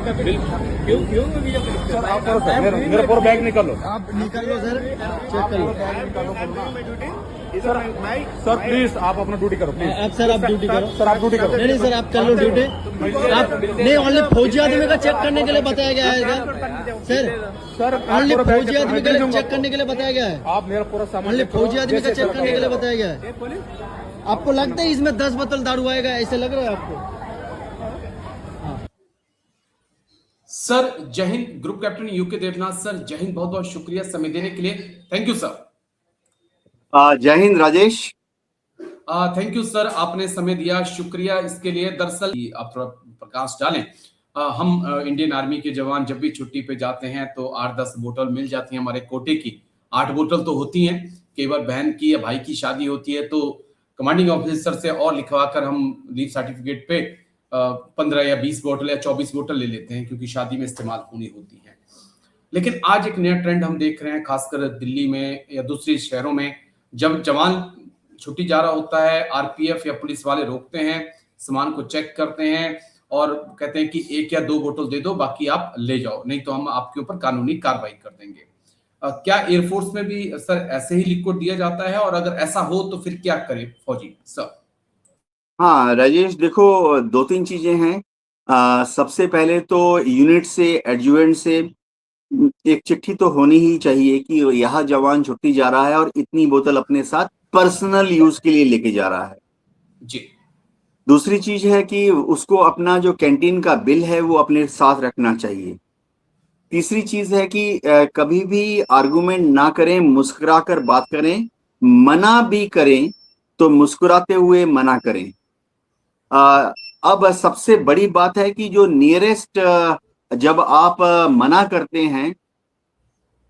क्यों क्यों सर आप करो सर, मेरा पूरा बैग निकाल लो। आप निकाल लो सर, चेक कर लो। सर प्लीज आप अपना ड्यूटी करो प्लीज। अब सर आप ड्यूटी करो। सर आप ड्यूटी करो। नहीं सर आप कर लो ड्यूटी। आप नहीं ओनली फौजी आदमी का चेक करने के लिए बताया गया है सर। सर ओनली फौजी आदमी का चेक करने के लिए बताया गया है। आप मेरा पूरा सामान ओनली फौजी आदमी का चेक करने के लिए बताया गया है। आपको लगता है इसमें 10 बोतल दारू आएगा, ऐसे लग रहा है आपको? सर जय हिंद। Group captain UK Devnath sir, जय हिंद। बहुत बहुत शुक्रिया समय देने के लिए। Thank you sir. जय हिंद राजेश। थैंक यू सर, आपने समय दिया, शुक्रिया इसके लिए। दरअसल आप थोड़ा प्रकाश डालें। हम इंडियन आर्मी के जवान जब भी छुट्टी पे जाते हैं तो 8-10 बोतल मिल जाती हैं हमारे कोटे की। 8 बोतल तो होती हैं। कई बार बहन की या भाई की शादी होती है तो कमांडिंग ऑफिसर से और लिखवा कर हम लीव सर्टिफिकेट पे 15 या 20 बोतल या 24 बोतल ले लेते हैं, क्योंकि शादी में इस्तेमाल होनी होती है। लेकिन आज एक नया ट्रेंड हम देख रहे हैं, खासकर दिल्ली में या दूसरे शहरों में। जब जवान छुट्टी जा रहा होता है, आरपीएफ या पुलिस वाले रोकते हैं, सामान को चेक करते हैं और कहते हैं कि 1 या 2 बोतल दे दो, बाकी आप ले जाओ, नहीं तो हम आपके ऊपर कानूनी कार्रवाई कर देंगे। क्या एयरफोर्स में भी सर ऐसे ही लिक्विड दिया जाता है, और अगर ऐसा हो तो फिर क्या करे फौजी सर? हाँ राजेश, देखो 2-3 चीजें हैं। सबसे पहले तो यूनिट से, एडजुएंट से एक चिट्ठी तो होनी ही चाहिए कि यह जवान छुट्टी जा रहा है और इतनी बोतल अपने साथ पर्सनल यूज के लिए लेके जा रहा है जी। दूसरी चीज है कि उसको अपना जो कैंटीन का बिल है वो अपने साथ रखना चाहिए। तीसरी चीज है कि कभी भी आर्गुमेंट ना करें, मुस्कुराकर बात करें। मना भी करें तो मुस्कुराते हुए मना करें। अब सबसे बड़ी बात है कि जो नियरेस्ट, जब आप मना करते हैं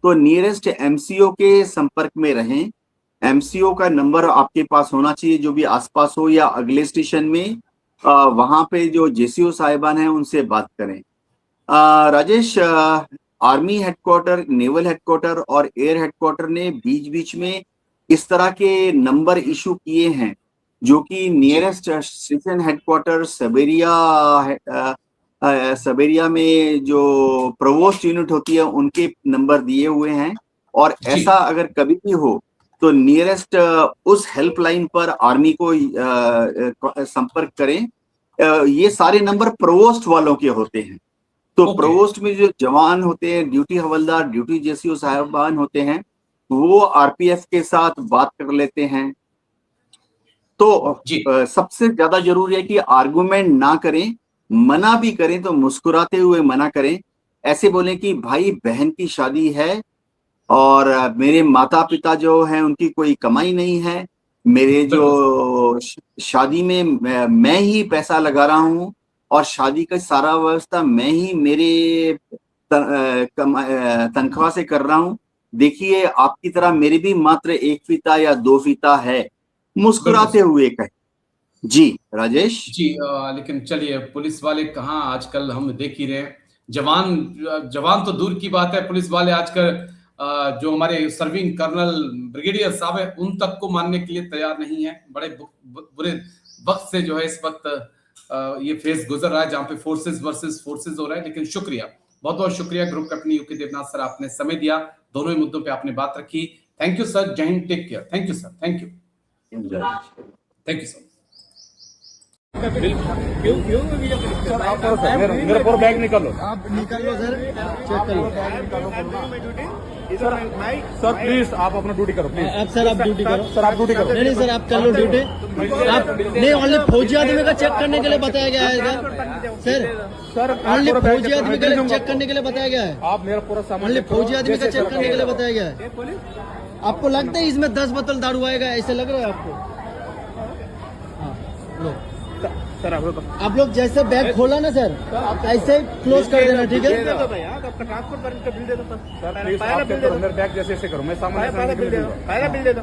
तो नियरेस्ट एमसीओ के संपर्क में रहें। एमसीओ का नंबर आपके पास होना चाहिए, जो भी आसपास हो या अगले स्टेशन में। वहां पे जो जेसीओ साहिबान हैं उनसे बात करें। Rajesh, army headquarter, naval headquarter और एयर हेडक्वार्टर ने बीच बीच में इस तरह के नंबर इशू किए हैं, जो कि नियरेस्ट स्टेशन हेडक्वार्टर सबेरिया में जो प्रोवोस्ट यूनिट होती है उनके नंबर दिए हुए हैं। और ऐसा अगर कभी भी हो तो नियरेस्ट उस हेल्पलाइन पर आर्मी को संपर्क करें। ये सारे नंबर प्रोवोस्ट वालों के होते हैं। तो प्रोवोस्ट में जो जवान होते हैं, ड्यूटी हवलदार, ड्यूटी जेसीओ साहिबान होते हैं, वो आरपीएफ के साथ बात कर लेते हैं। तो सबसे ज्यादा जरूरी है कि आर्गुमेंट ना करें, मना भी करें तो मुस्कुराते हुए मना करें। ऐसे बोलें कि भाई बहन की शादी है और मेरे माता पिता जो हैं उनकी कोई कमाई नहीं है, मेरे जो शादी में मैं ही पैसा लगा रहा हूँ और शादी का सारा व्यवस्था मैं ही मेरे तनख्वाह से कर रहा हूँ। देखिए आपकी तरह मेरे भी मात्र 1 फीता या 2 फीता है। मुस्कुराते हुए कहें। जी राजेश जी। लेकिन चलिए, पुलिस वाले कहाँ आजकल हम देख ही रहे हैं, जवान तो दूर की बात है, पुलिस वाले आजकल जो हमारे सर्विंग कर्नल ब्रिगेडियर साहब है उन तक को मानने के लिए तैयार नहीं है। बड़े बुरे वक्त से जो है इस वक्त ये फेज गुजर रहा है, जहां पे फोर्सेस वर्सेस फोर्सेस हो रहा है। लेकिन शुक्रिया, बहुत बहुत शुक्रिया group captain UK Devnath sir, आपने समय दिया, दोनों ही मुद्दों पे आपने बात रखी। थैंक यू सर, जय हिंद, take care. Thank you sir, thank you, thank you sir. क्यों क्यों सर आप करो सर, मेरा पूरा बैग निकाल लो। आप निकाल लो सर, चेक कर लो। सर प्लीज आप अपना ड्यूटी करो प्लीज। अब सर आप ड्यूटी करो। सर आप ड्यूटी करो। नहीं सर आप कर लो ड्यूटी। आप नहीं ओनली फौजी आदमी का चेक करने के लिए बताया गया है सर। ओनली फौजी आदमी का चेक करने के लिए बताया गया है। आप मेरा पूरा सामान, ओनली फौजी आदमी का चेक करने के लिए बताया गया है। आपको लगता है इसमें 10 बोतल दारू आएगा, ऐसे लग रहा है आपको? हाँ लो सर आप लोग जैसे बैग खोला ना सर, ऐसे क्लोज कर देना, ठीक है? ट्रांसपोर्ट परमिट का बिल दे दो सर। पहला बिल दे दो, मेरे बैग जैसे करो, मैं सामान पहला बिल दे दो, पहला बिल दे दो,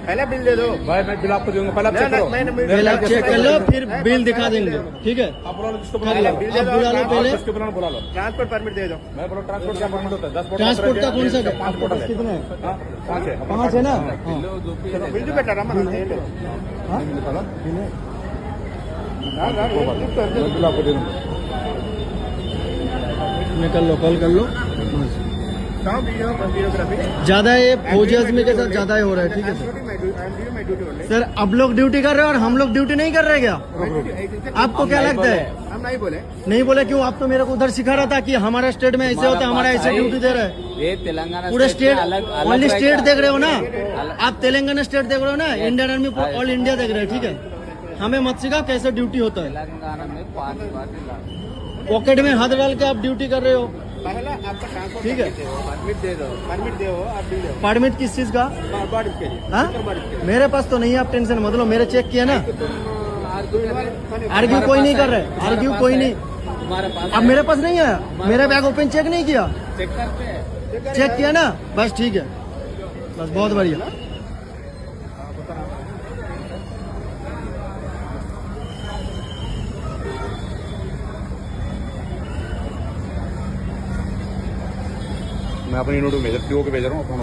पहला बिल दे दो भाई। मैं बिल आपको दूंगा, पहला चेक करो। पहले आप चेक कर लो, फिर बिल दिखा देंगे, ठीक है? आप बुला लो जिसको बुला लो, बुला लो पहले। जिसको बुला लो। ट्रांसपोर्ट परमिट दे दो। मैं बोलो ट्रांसपोर्ट का परमिट होता है 10 ट्रांसपोर्ट का कौन सा? 5 बोतल है। कितने? 5 है ना? बिल जो बेटा रामा बिल आपको दे दूंगा। निकल लो, कॉल कर लो। Stop video, videography. ज्यादा ये फौजी आदमी के साथ ज्यादा ही हो रहा है, ठीक है sir. I'm doing my duty only. Sir अब लोग ड्यूटी कर रहे हैं और हम लोग ड्यूटी नहीं कर रहे क्या? आपको क्या लगता है? हम नहीं बोले। नहीं बोले क्यों? आप तो मेरे को उधर सिखा रहा था कि हमारा स्टेट में ऐसे होता है, हमारा ऐसे ड्यूटी दे रहा है। ये तेलंगाना पूरे स्टेट, ओनली स्टेट देख रहे हो ना अलग- आप? तेलंगाना स्टेट देख रहे हो ना? इंडियन आर्मी ऑल इंडिया देख रहे हैं, ठीक है। हमें मत सिखा कैसे ड्यूटी होता है। तेलंगाना में 5 बार पॉकेट में हाथ डाल के आप ड्यूटी कर रहे हो, पहला आपका ट्रांसपोर्ट ठीक है। परमिट दे दो। परमिट दे हो, आप बिल दे परमिट किस चीज का? हो। बॉडी के लिए। हाँ? मेरे पास तो नहीं है, आप टेंशन मत लो, मेरे चेक किया ना। आर्ग्यू कोई नहीं कर रहे, आर्ग्यू कोई नहीं। तुम्हारे पास अब मेरे पास नहीं है, मेरा बैग ओपन चेक नहीं किया, चेक करते हैं। चेक किया ना, बस ठीक है, बस बहुत बढ़िया। मैं अपनी नोट भेज रहा हूँ, भेज रहा हूँ।